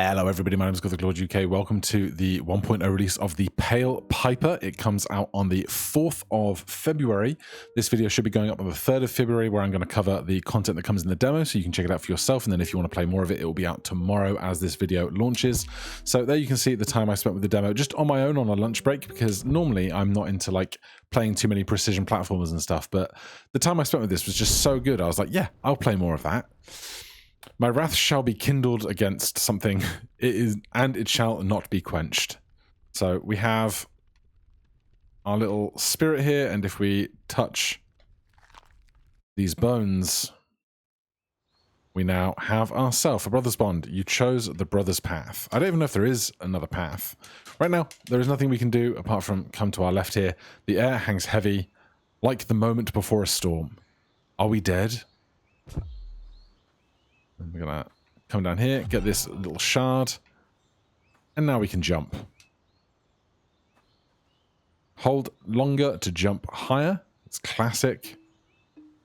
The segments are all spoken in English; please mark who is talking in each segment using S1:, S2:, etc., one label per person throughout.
S1: Hello everybody, my name is Lord UK. Welcome to the 1.0 release of the Pale Piper. It comes out on the 4th of February. This video should be going up on the 3rd of February, where I'm going to cover the content that comes in the demo, so you can check it out for yourself. And then if you want to play more of it, it will be out tomorrow as this video launches. So there you can see the time I spent with the demo, just on my own on a lunch break, because normally I'm not into like playing too many precision platformers and stuff. But the time I spent with this was just so good. I was like, yeah, I'll play more of that. My wrath shall be kindled against something, and it shall not be quenched. So we have our little spirit here, and if we touch these bones, we now have ourselves a brother's bond. You chose the brother's path. I don't even know if there is another path. Right now, there is nothing we can do apart from come to our left here. The air hangs heavy, like the moment before a storm. Are we dead? And we're going to come down here, get this little shard, and now we can jump. Hold longer to jump higher. It's classic.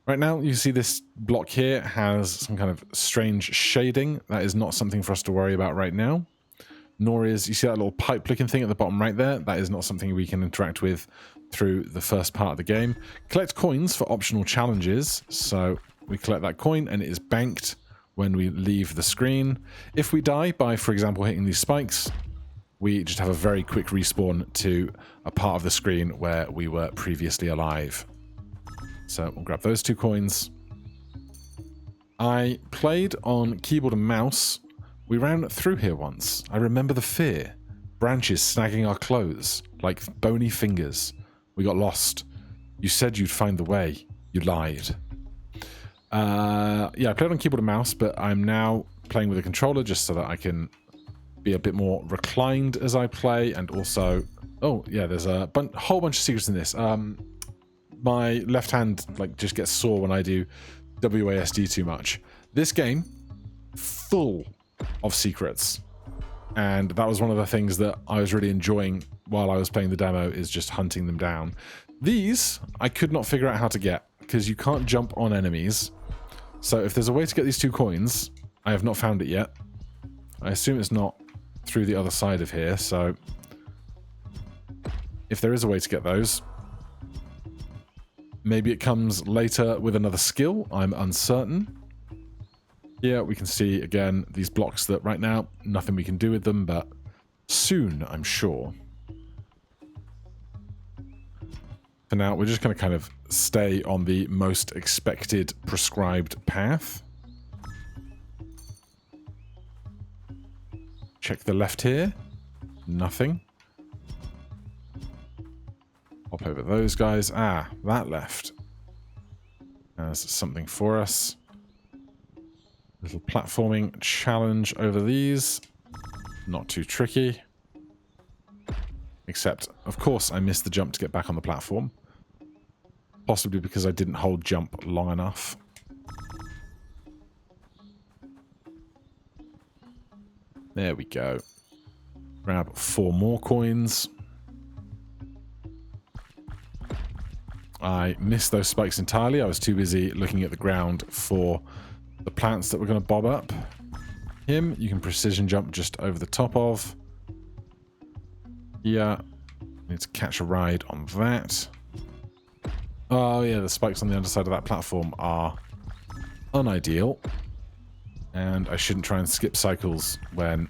S1: Right now, you see this block here has some kind of strange shading. That is not something for us to worry about right now. Nor is, you see that little pipe-looking thing at the bottom right there? That is not something we can interact with through the first part of the game. Collect coins for optional challenges. So we collect that coin, and it is banked when we leave the screen. If we die by, for example, hitting these spikes, we just have a very quick respawn to a part of the screen where we were previously alive. So we'll grab those 2 coins. I played on keyboard and mouse. We ran through here once. I remember the fear. Branches snagging our clothes like bony fingers. We got lost. You said you'd find the way. You lied. Yeah, I played on keyboard and mouse, but I'm now playing with a controller just so that I can be a bit more reclined as I play, and also, oh yeah, there's a whole bunch of secrets in this. My left hand like just gets sore when I do WASD too much. This game, full of secrets, and that was one of the things that I was really enjoying while I was playing the demo, is just hunting them down. These I could not figure out how to get, because you can't jump on enemies. So if there's a way to get these 2 coins, I have not found it yet. I assume it's not through the other side of here, so if there is a way to get those, maybe it comes later with another skill. I'm uncertain. Here we can see, again, these blocks that right now, nothing we can do with them, but soon, I'm sure. For now, we're just going to kind of stay on the most expected prescribed path. Check the left here. Nothing. Hop over those guys. Ah, that left has something for us. Little platforming challenge over these. Not too tricky. Except, of course, I missed the jump to get back on the platform. Possibly because I didn't hold jump long enough. There we go. Grab 4 more coins. I missed those spikes entirely. I was too busy looking at the ground for the plants that were going to bob up. Him, you can precision jump just over the top of. Yeah. Need to catch a ride on that. Oh yeah, the spikes on the underside of that platform are unideal. And I shouldn't try and skip cycles when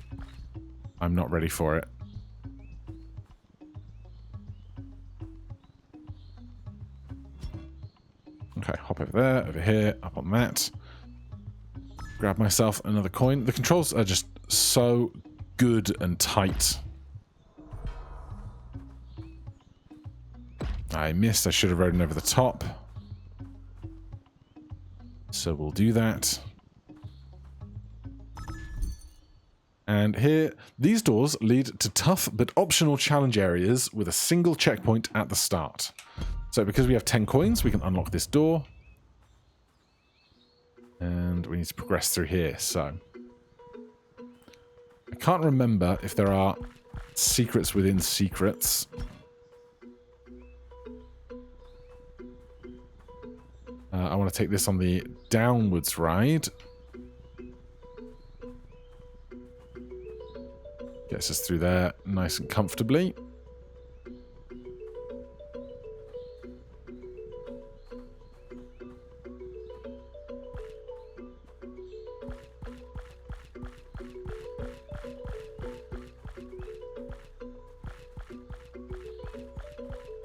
S1: I'm not ready for it. Okay, hop over there, over here, up on that. Grab myself another coin. The controls are just so good and tight. I missed. I should have ridden over the top. So we'll do that. And here, these doors lead to tough but optional challenge areas with a single checkpoint at the start. So because we have 10 coins, we can unlock this door. And we need to progress through here, so I can't remember if there are secrets within secrets. I want to take this on the downwards ride. Gets us through there nice and comfortably.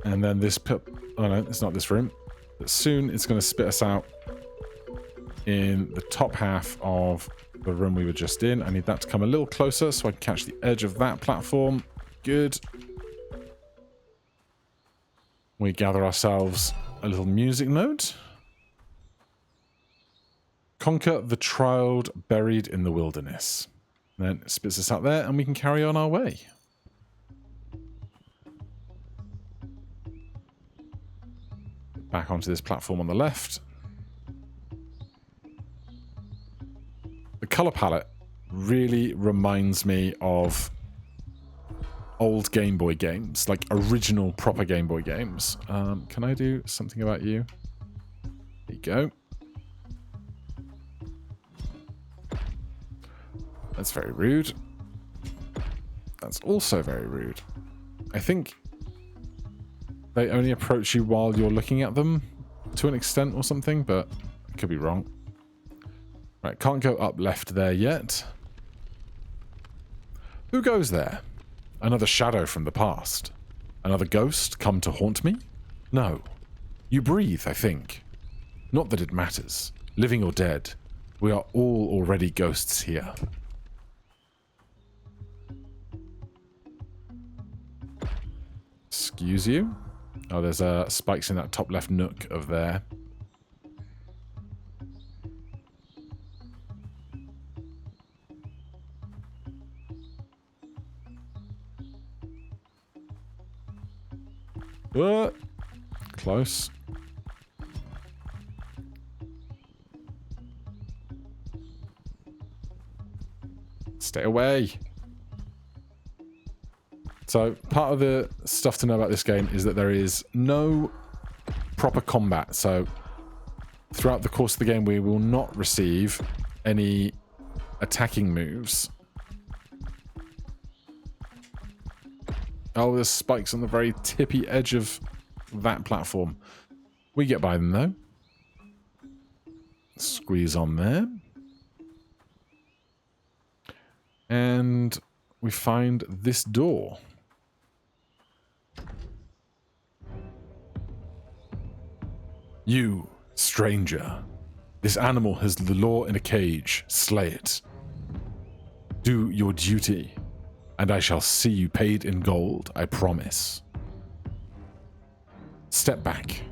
S1: And then this oh no, it's not this room. But soon it's going to spit us out in the top half of the room we were just in. I need that to come a little closer so I can catch the edge of that platform. Good. We gather ourselves a little music note. Conquer the child buried in the wilderness. And then it spits us out there and we can carry on our way. Back onto this platform on the left. The color palette really reminds me of old Game Boy games, like original proper Game Boy games. Can I do something about you? There you go. That's very rude. That's also very rude. I think they only approach you while you're looking at them to an extent or something, but I could be wrong. Right, can't go up left there yet. Who goes there? Another shadow from the past. Another ghost come to haunt me? No. You breathe, I think. Not that it matters. Living or dead, we are all already ghosts here. Excuse you? Oh, there's spikes in that top left nook of there. Close. Stay away. So, part of the stuff to know about this game is that there is no proper combat. So, throughout the course of the game, we will not receive any attacking moves. Oh, there's spikes on the very tippy edge of that platform. We get by them, though. Squeeze on there. And we find this door. You, stranger. This animal has the law in a cage. Slay it. Do your duty, and I shall see you paid in gold, I promise. Step back.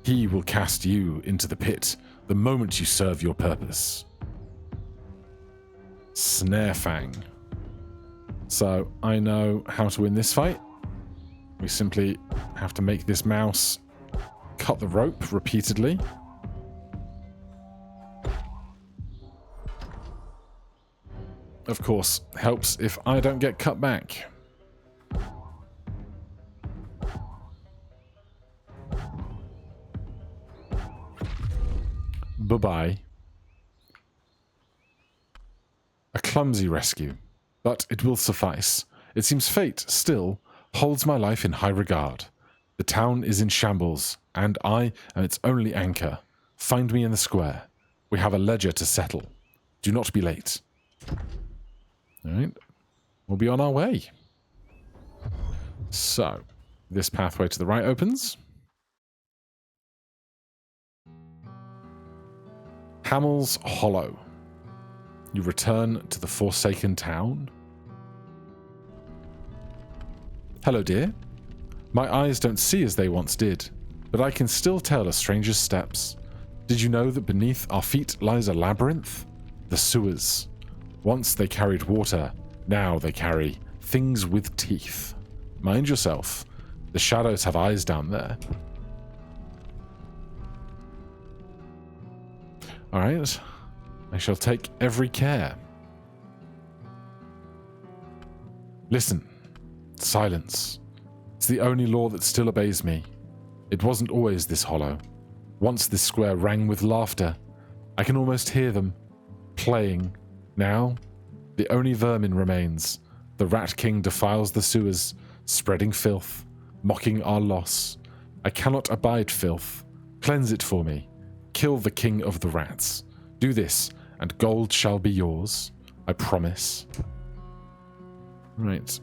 S1: He will cast you into the pit the moment you serve your purpose. Snare Fang. So I know how to win this fight. We simply have to make this mouse cut the rope repeatedly. Of course, helps if I don't get cut back. Bye-bye. A clumsy rescue, but it will suffice. It seems fate still holds my life in high regard. The town is in shambles, and I am its only anchor. Find me in the square. We have a ledger to settle. Do not be late. All right. We'll be on our way. So, this pathway to the right opens. Hamel's Hollow. You return to the Forsaken Town. Hello, dear. My eyes don't see as they once did, but I can still tell a stranger's steps. Did you know that beneath our feet lies a labyrinth? The sewers. Once they carried water, now they carry things with teeth. Mind yourself. The shadows have eyes down there. All right. I shall take every care. Listen. Silence. It's the only law that still obeys me. It wasn't always this hollow. Once this square rang with laughter. I can almost hear them playing. Now, the only vermin remains. The Rat King defiles the sewers, spreading filth, mocking our loss. I cannot abide filth. Cleanse it for me. Kill the king of the rats. Do this, and gold shall be yours. I promise. Right.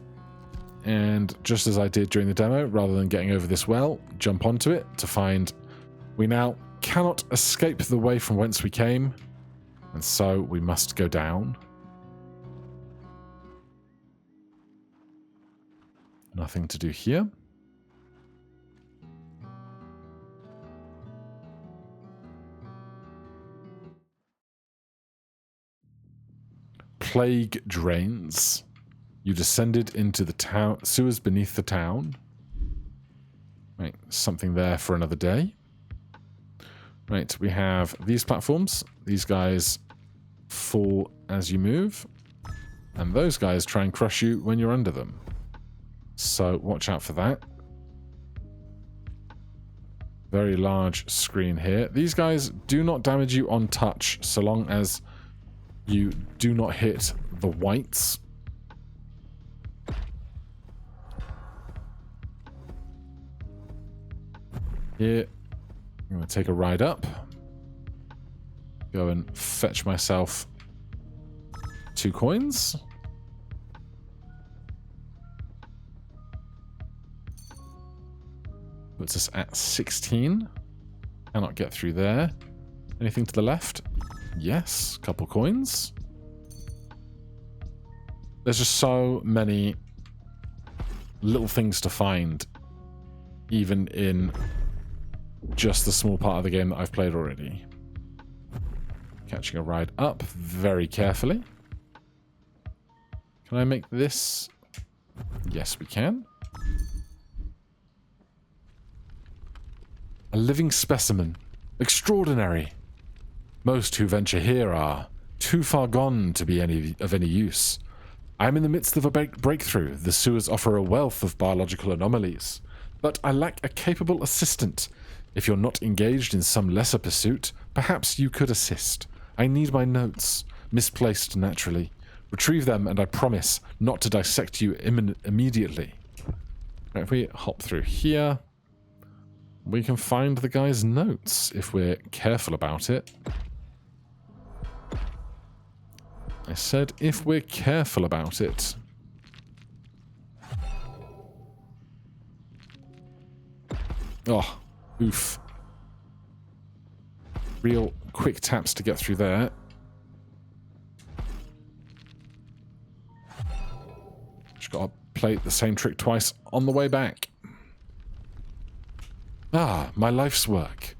S1: And just as I did during the demo, rather than getting over this well, jump onto it to find we now cannot escape the way from whence we came, and so we must go down. Nothing to do here. Plague drains. You descended into the town sewers beneath the town. Right, something there for another day. Right, we have these platforms. These guys fall as you move, and those guys try and crush you when you're under them. So watch out for that. Very large screen here. These guys do not damage you on touch so long as you do not hit the whites. Here, I'm going to take a ride up. Go and fetch myself 2 coins. Puts us at 16. Cannot get through there. Anything to the left? Yes, couple coins. There's just so many little things to find, even in just the small part of the game that I've played already. Catching a ride up very carefully. Can I make this? Yes, we can. A living specimen. Extraordinary. Most who venture here are too far gone to be of any use. I am in the midst of a breakthrough. The sewers offer a wealth of biological anomalies, but I lack a capable assistant. If you're not engaged in some lesser pursuit, perhaps you could assist. I need my notes, misplaced naturally. Retrieve them, and I promise not to dissect you immediately. Right, if we hop through here, we can find the guy's notes if we're careful about it. I said if we're careful about it. Oh, oof. Real quick taps to get through there. Just gotta play the same trick twice on the way back. Ah, my life's work.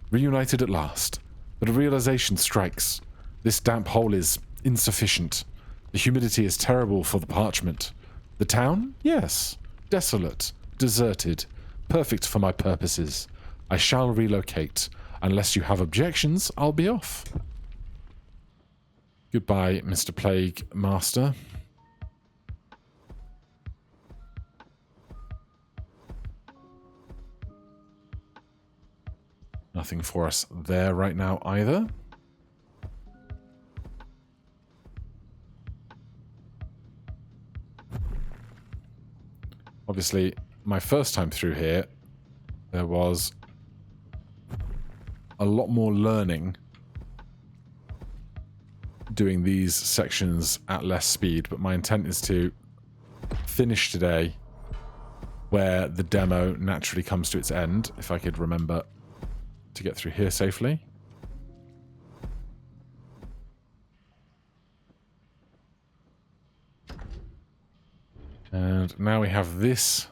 S1: Reunited at last. But a realization strikes. This damp hole is insufficient. The humidity is terrible for the parchment. The town? Yes. Desolate. Deserted. Perfect for my purposes. I shall relocate. Unless you have objections, I'll be off. Goodbye, Mr. Plague Master. Nothing for us there right now either. Obviously, my first time through here, there was a lot more learning doing these sections at less speed, but my intent is to finish today where the demo naturally comes to its end, if I could remember to get through here safely. And now we have this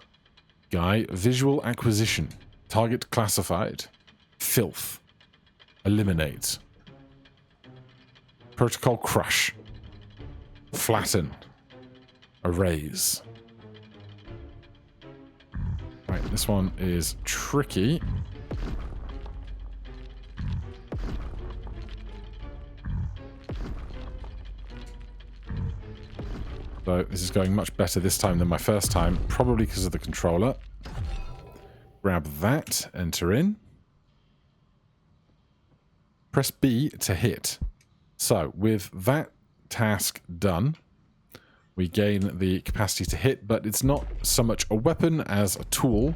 S1: guy, visual acquisition, target classified, filth, eliminate, protocol crush, flatten, erase. Right, this one is tricky. So this is going much better this time than my first time, probably because of the controller. Grab that, enter in. Press B to hit. So with that task done, we gain the capacity to hit, but it's not so much a weapon as a tool.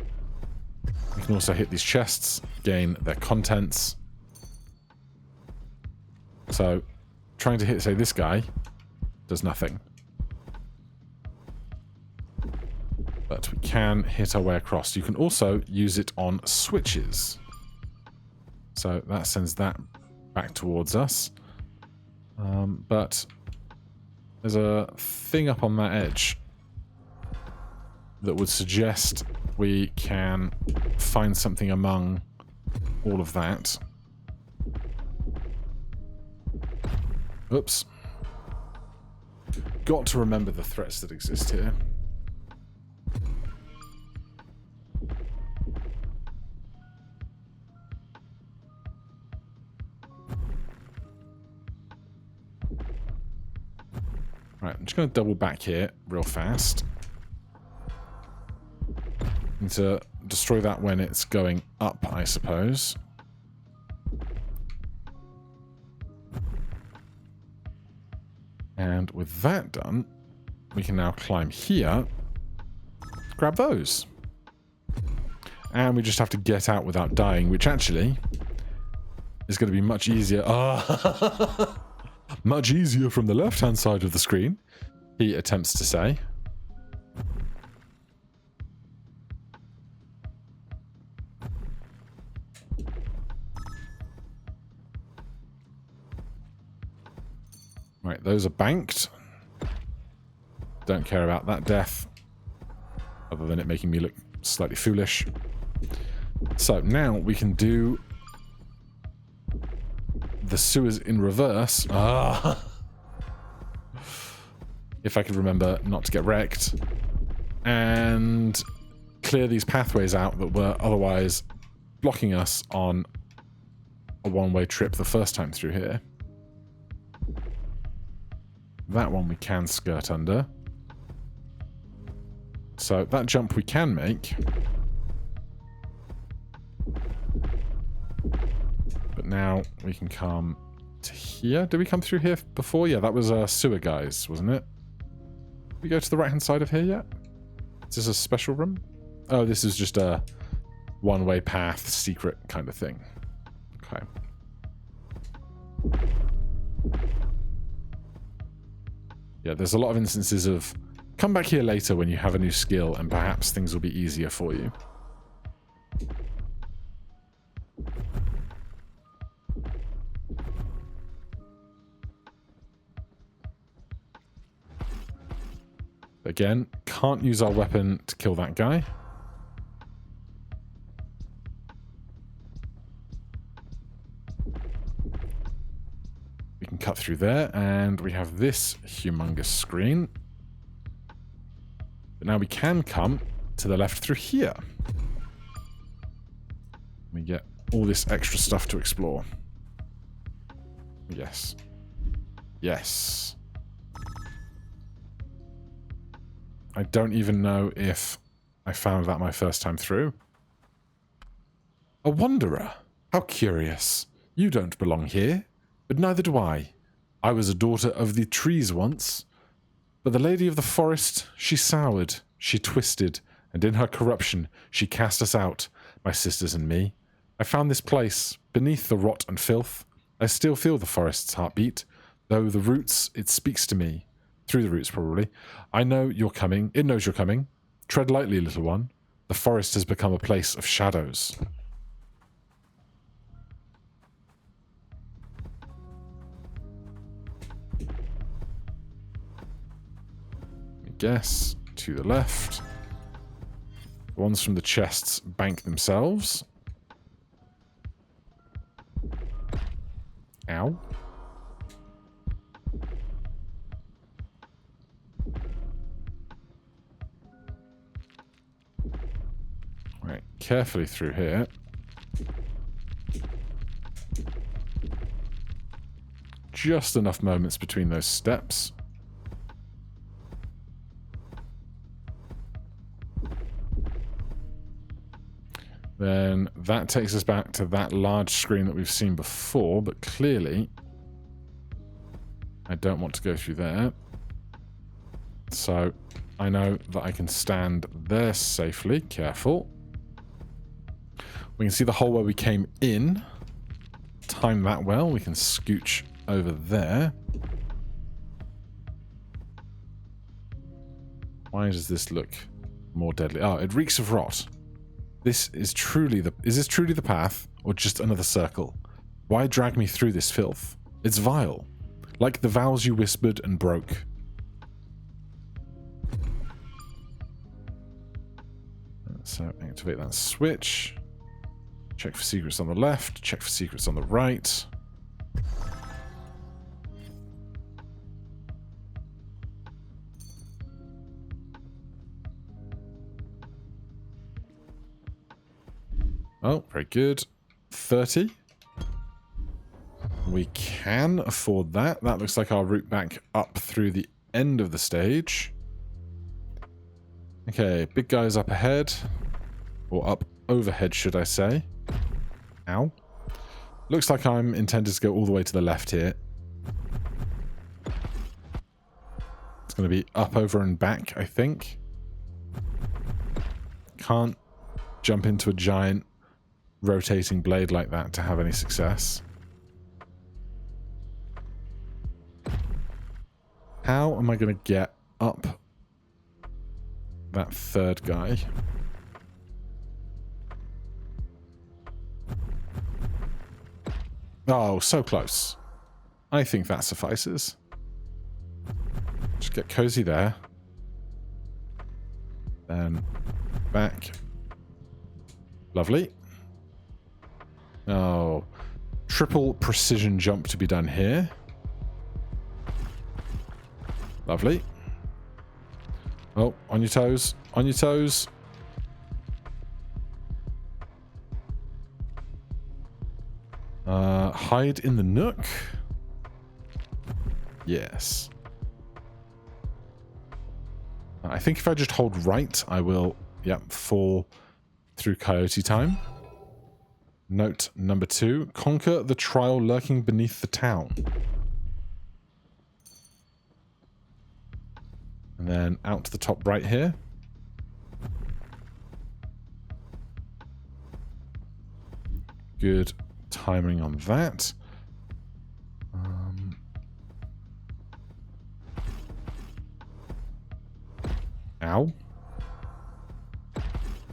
S1: We can also hit these chests, gain their contents. So, trying to hit, say, this guy does nothing. But we can hit our way across. You can also use it on switches. So that sends that back towards us. But there's a thing up on that edge that would suggest we can find something among all of that. Oops. Got to remember the threats that exist here. Right, I'm just going to double back here real fast. Need to destroy that when it's going up, I suppose. And with that done, we can now climb here, grab those. And we just have to get out without dying, which actually is going to be much easier. Much easier from the left-hand side of the screen, he attempts to say. Right, those are banked. Don't care about that death, other than it making me look slightly foolish. So now we can do the sewers in reverse. If I could remember not to get wrecked. And clear these pathways out that were otherwise blocking us on a one-way trip the first time through here. That one we can skirt under. So that jump we can make. But now we can come to here. Did we come through here before? Yeah, that was sewer guys, wasn't it? Did we go to the right-hand side of here yet? Is this a special room? Oh, this is just a one-way path, secret kind of thing. Okay. Yeah, there's a lot of instances of come back here later when you have a new skill and perhaps things will be easier for you. Again, can't use our weapon to kill that guy. We can cut through there, and we have this humongous screen. But now we can come to the left through here. We get all this extra stuff to explore. Yes. Yes. I don't even know if I found that my first time through. A wanderer. How curious. You don't belong here, but neither do I. I was a daughter of the trees once, but the lady of the forest, she soured, she twisted, and in her corruption she cast us out, my sisters and me. I found this place, beneath the rot and filth. I still feel the forest's heartbeat, though the roots, it speaks to me. Through the roots, probably. I know you're coming. It knows you're coming. Tread lightly, little one. The forest has become a place of shadows. I guess to the left. The ones from the chests bank themselves. Ow. Right, carefully through here. Just enough moments between those steps. Then that takes us back to that large screen that we've seen before, but clearly I don't want to go through there. So I know that I can stand there safely. Careful. We can see the hole where we came in. Time that well. We can scooch over there. Why does this look more deadly? Oh, it reeks of rot. This is truly the... Is this truly the path? Or just another circle? Why drag me through this filth? It's vile. Like the vows you whispered and broke. So activate that switch. Check for secrets on the left. Check for secrets on the right. Oh, very good. 30. We can afford that. That looks like our route back up through the end of the stage. Okay, big guy's up ahead. Or up overhead, should I say. Ow. Looks like I'm intended to go all the way to the left here. It's going to be up, over, and back, I think. Can't jump into a giant rotating blade like that to have any success. How am I going to get up that third guy? Oh, so close. I think that suffices. Just get cozy there. Then back. Lovely. Oh, triple precision jump to be done here. Lovely. Oh, on your toes. On your toes. Hide in the nook. Yes. I think if I just hold right, I will, fall through coyote time. Note number 2. Conquer the trial lurking beneath the town. And then out to the top right here. Good timing on that. Ow.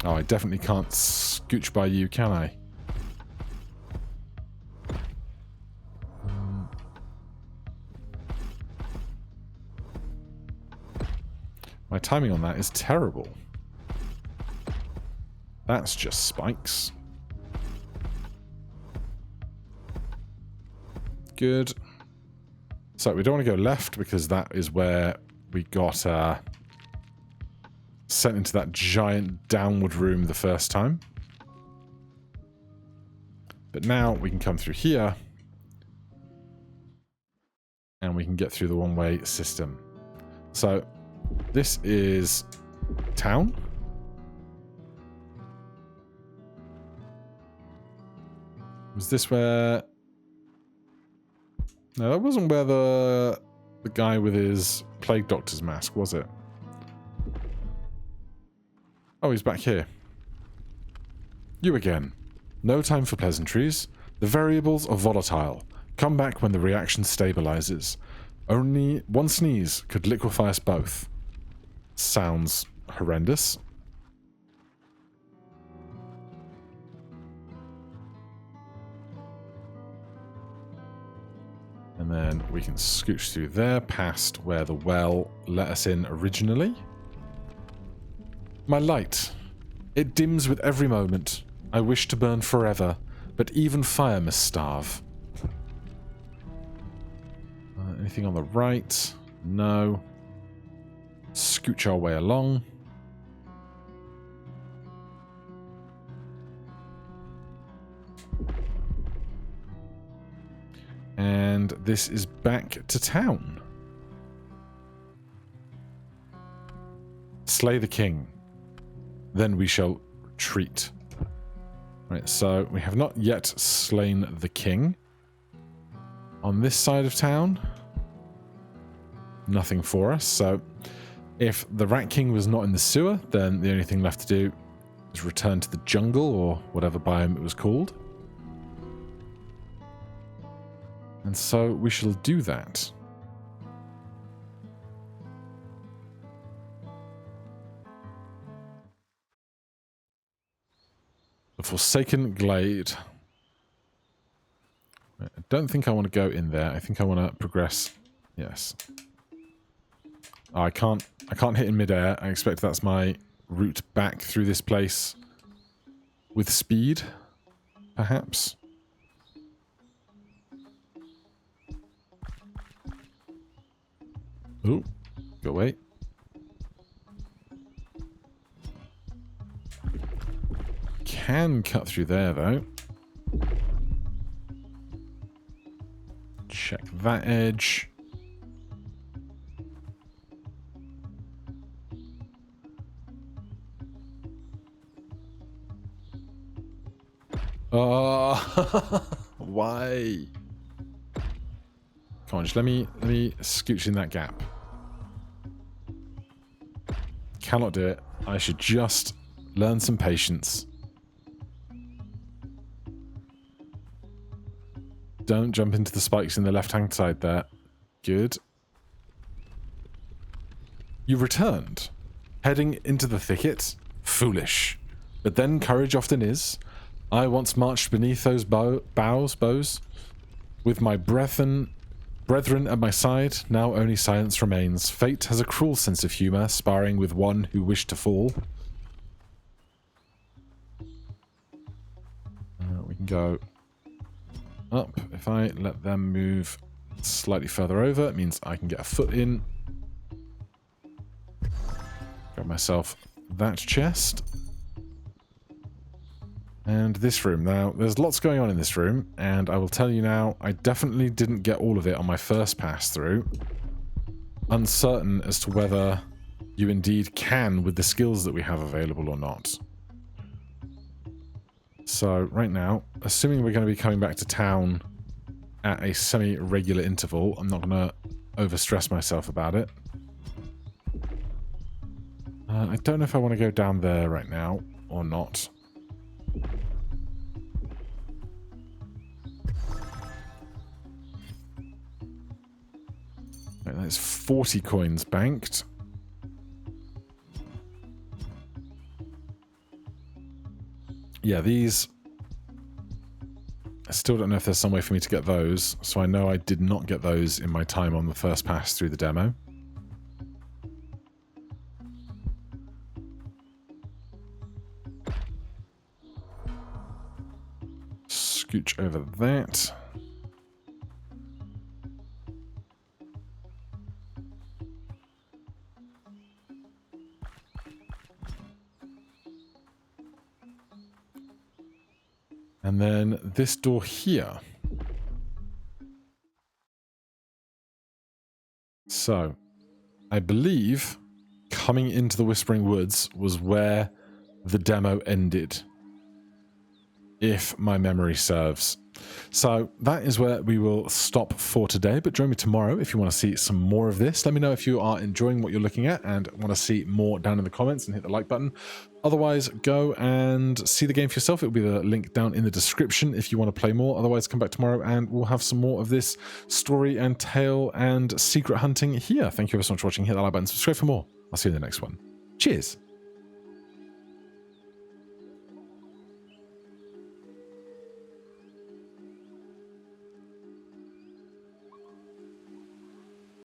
S1: Oh, I definitely can't scooch by you, can I? My timing on that is terrible. That's just spikes. Good. So we don't want to go left because that is where we got sent into that giant downward room the first time. But now we can come through here and we can get through the one-way system. So this is town. Was this where... No, that wasn't where the guy with his plague doctor's mask, was it? Oh, he's back here. You again. No time for pleasantries. The variables are volatile. Come back when the reaction stabilizes. Only one sneeze could liquefy us both. Sounds horrendous. And then we can scooch through there past where the well let us in originally. My light. It dims with every moment. I wish to burn forever, but even fire must starve. Anything on the right? No. Scooch our way along. And this is back to town. Slay the king. Then we shall retreat. Right, so we have not yet slain the king. On this side of town, nothing for us. So If the Rat King was not in the sewer, then the only thing left to do is return to the jungle, or whatever biome it was called. And so we shall do that. The Forsaken Glade. I don't think I want to go in there. I think I want to progress. Yes. Oh, I can't hit in midair. I expect that's my route back through this place with speed, perhaps. Ooh, go away. Can cut through there, though. Check that edge. Oh, why? Come on, just let me scooch in that gap. Cannot do it. I should just learn some patience. Don't jump into the spikes in the left-hand side there. Good. You returned. Heading into the thicket? Foolish. But then courage often is. I once marched beneath those bows, with my brethren at my side. Now only silence remains. Fate has a cruel sense of humour, sparring with one who wished to fall. We can go up. If I let them move slightly further over, it means I can get a foot in. Grab myself that chest. And this room. Now, there's lots going on in this room, and I will tell you now, I definitely didn't get all of it on my first pass through. Uncertain as to whether you indeed can with the skills that we have available or not. So, right now, assuming we're going to be coming back to town at a semi-regular interval, I'm not going to overstress myself about it. I don't know if I want to go down there right now or not. Right, that's 40 coins banked. Yeah, these... I still don't know if there's some way for me to get those, so I know I did not get those in my time on the first pass through the demo. Scooch over that. And then this door here. So, I believe coming into the Whispering Woods was where the demo ended, if my memory serves. So that is where we will stop for today, but join me tomorrow if you want to see some more of this. Let me know if you are enjoying what you're looking at and want to see more down in the comments, and hit the like button. Otherwise, go and see the game for yourself. It will be the link down in the description if you want to play more. Otherwise, come back tomorrow and we'll have some more of this story and tale and secret hunting here. Thank you ever so much for watching. Hit that like button, subscribe for more. I'll see you in the next one. Cheers.